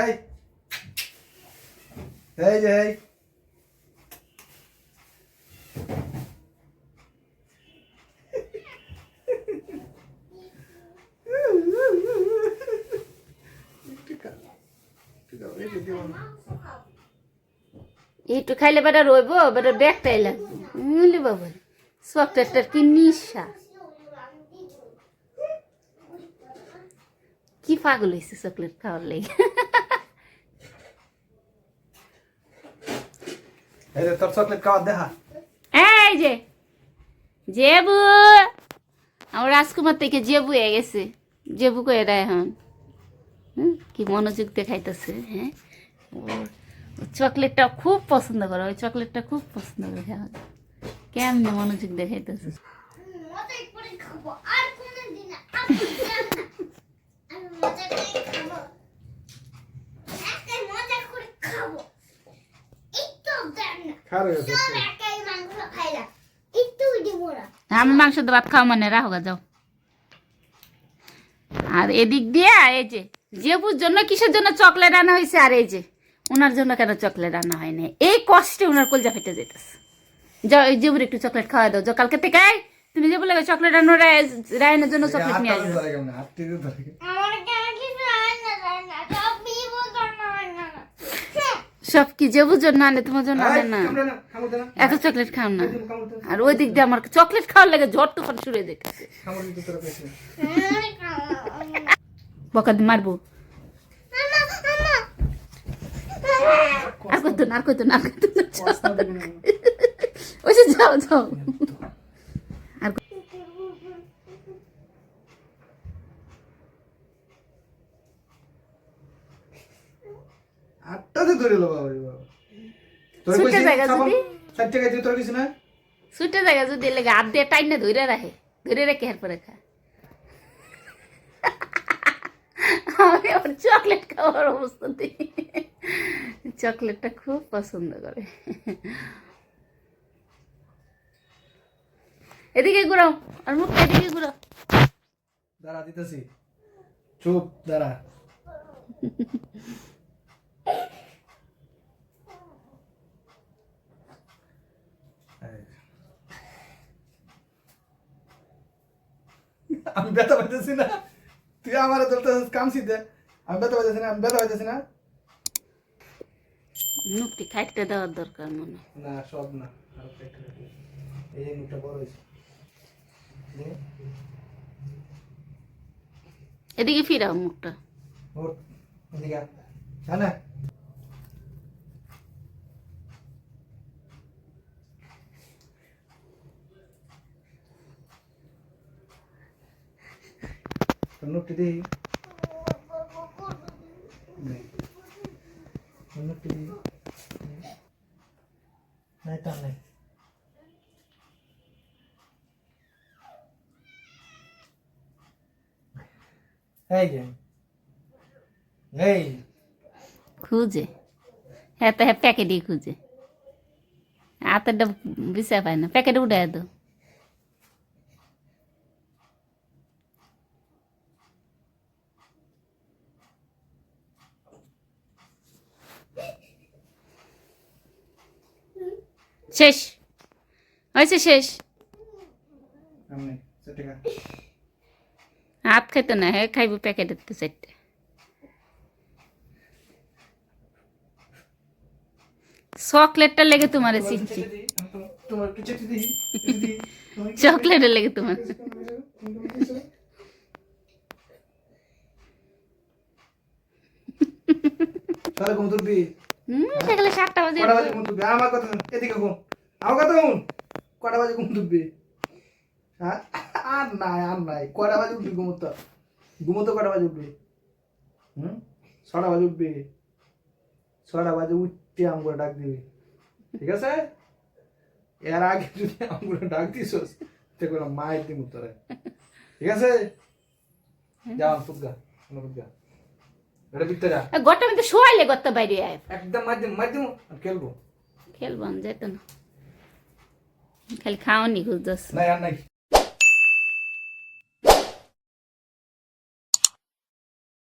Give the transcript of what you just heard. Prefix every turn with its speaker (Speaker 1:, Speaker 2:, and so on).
Speaker 1: এই এই যে এই
Speaker 2: একটু খাইলে বেটা রইব বেটা ব্যাগটাই লাগবে বুঝলি বাবা চকলেটটার কি নিশা কি পাগল হয়েছে চকলেট খাওয়ার লেগে
Speaker 1: এই যে তোর চকলেট খাওয়ার দেখা
Speaker 2: এই যে জেবু আমার রাজকুমার থেকে জেবু হয়ে গেছে জেবু কয়ে দেয় এখন কি মনোযোগ দেখাইতেছে হ্যাঁ চকলেটটা খুব পছন্দ করে ওই চকলেটটা খুব পছন্দ করে খাওয়া কেমন মনোযোগ দেখাইতেছে আমি মাংস তো ভাত খাওয়া মানে রাখো যাও আর এদিক দিয়ে এই যে জেবুর জন্য কিসের জন্য চকলেট আনা হয়েছে আর এই যে ওনার জন্য কেন চকলেট আনা হয় না এই কষ্টে ওনার কলজা ফেটে যেতেছে যাও এই জেবুর একটু চকলেট খাওয়া দাও যাও কালকে থেকে তুমি যে বলে চকলেট আনো রায়নের জন্য চকলেট নিয়ে আসবে সব কি জেবুর জন্য আনে তোমার জন্য আনে না এত চকলেট খাও না আর ওই দিক দিয়ে আমার চকলেট খাওয়ার লাগে ঝড় তুফান শুরু হয়ে যেতেছে বকা দিয়ে মারবো আর কইতো না আর কইতো না আর কইতো না ওই যে যাও যাও আর
Speaker 1: আটটাতে ধরে লো বাবা তোর
Speaker 2: সুইটে জায়গা যদি
Speaker 1: 60 টাকা দিয়ে তোর কিছু না
Speaker 2: সুইটে জায়গা যদি লাগে হাত দিয়ে টাইনে ধরে রাখে ধরে রেখে এরপরে খা আমি আমার চকলেট খাওয়ার অবস্থা দেখি চকলেটটা খুব পছন্দ করে এদিকে ঘুরাও আর মুখটা এদিকে ঘুরাও
Speaker 1: দাঁড়া দিতেছি চুপ দাঁড়া আমি ব্যথা পাইতেছি না তুই আমার কামছি দে আমি ব্যথা পাইতেছি না আমি ব্যথা পাইতেছি না
Speaker 2: মুখটি খাইতে দেওয়ার দরকার মনে
Speaker 1: না সব না এই যে মুখটা বড় হয়েছে
Speaker 2: এদিকে ফিরাও মুখটা
Speaker 1: ওঠ এদিকে না নোটটি দিই নোটটি দিই নাই তা নাই এই যে এই
Speaker 2: খুঁজে হ্যাঁ তো হ্যাঁ প্যাকেটই খুঁজে হাতেরটা বিছা পায় না প্যাকেটে উঠে দাও শেষ হয়েছে শেষ হাত খাইতো না হ্যাঁ খাইব প্যাকেটের তো চারটে চকলেটটা লেগে তোমার চিনছি চকলেটের লেগে তোমার সকালে 7টা বাজে
Speaker 1: আমার কথা এদিকে কোন আমার কথা কোন কটা বাজে ঘুম তুলবি আর নাই কটা বাজে উঠবি ঘুমতো কটা বাজে উঠবি 6টা বাজে উঠবি 6টা বাজে উঠতে আমগুলো ডাক দিবি ঠিক আছে এর আগে যদি আমগুলো ডাক দিস তে কোনো মায়ের দিমু তোরে ঠিক আছে যাও ফুটগা এটা বিতে যা
Speaker 2: গোটা মধ্যে শোয়াইলে গত্তা বাইরে আয়
Speaker 1: একদম মাধ্যম খেলবো
Speaker 2: খেলবো আমি যেত না খালি খাওয়ানি খুঁজতেছ
Speaker 1: না আর নাই